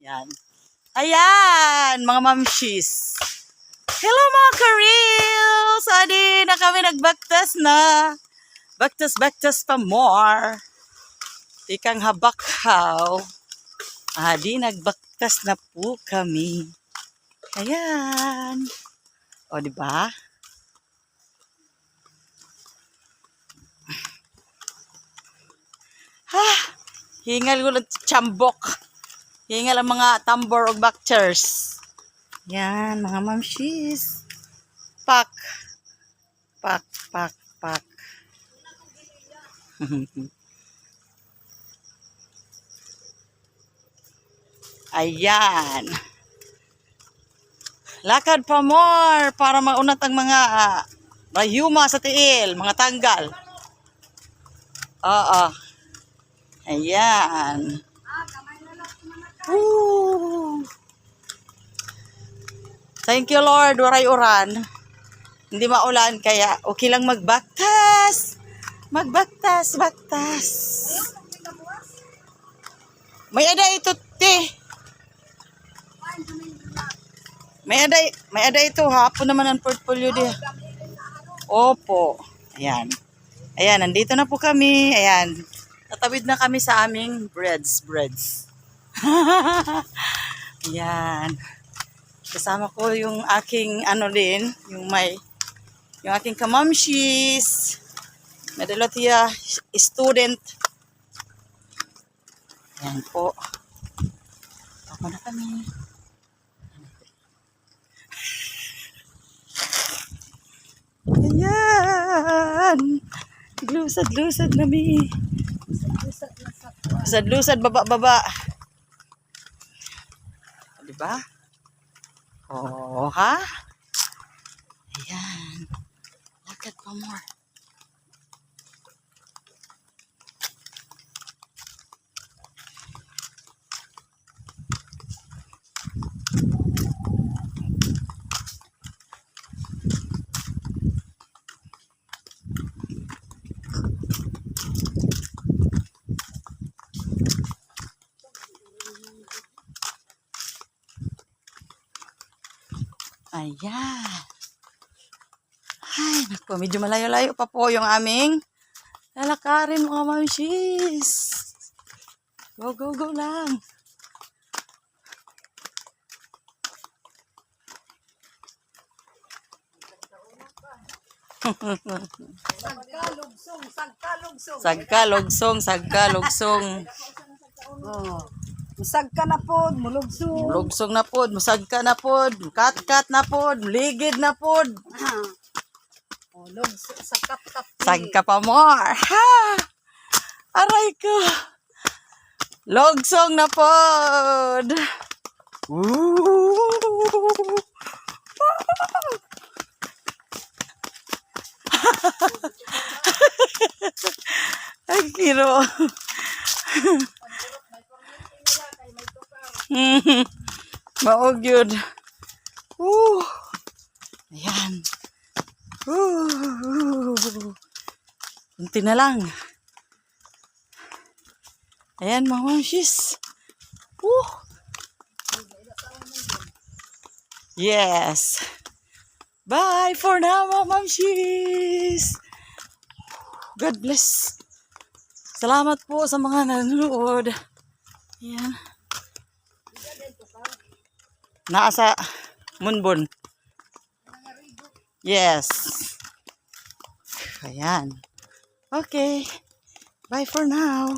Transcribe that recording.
Yan. Ayan, mga mamshis. Hello mga ka-reels! Adi na kami nagbaktas na. Baktas pa more. Tikang habakaw. Adi nagbaktas na po kami. Ayan. O, diba? Ha! Hingal ko lang chambok. Hingal ang mga tambor o bakchers. Yan, mga mamshis. Pak. Ayan. Lakad pa more para maunat ang mga rayuma sa tiil, mga tanggal. Oo. Ayan. Woo. Thank you Lord, waray uran. Hindi maulan kaya okay lang magbaktas. Magbaktas. May ada ito, te. May ada ito, hapon naman ang portfolio di. Opo. Ayan. Ayan, nandito na po kami. Ayan. Tatawid na kami sa aming breads. Ayan. Kasama ko yung aking yung aking kamamshis. Madalotia student. Ayan po. Ako na kami. Ayan. Lusad nami. Lusad baba. Diba? Oh, ha? Ayan. Lakad pa more. Ayan. Ay, naku, medyo malayo-layo pa po yung aming lalakarin mga mamshis. Go lang. Sagka-lugsong. Oh. Musagka na pod, mulugsong. Lugsong na pod, musagka na pod, kat na pod, ligid na pod. Oh, lugsong, sagkap-kap. Sagka pa more. Ha! Aray ko. Lugsong na pod. Ay, kiro. Maog yun. Ayan. Kunti na lang. Ayan mga mamshis. Yes. Bye for now mga mamshis. God bless. Salamat po sa mga nanonood. Ayan. Nasa Munbon. Yes. Ayan. Okay. Bye for now.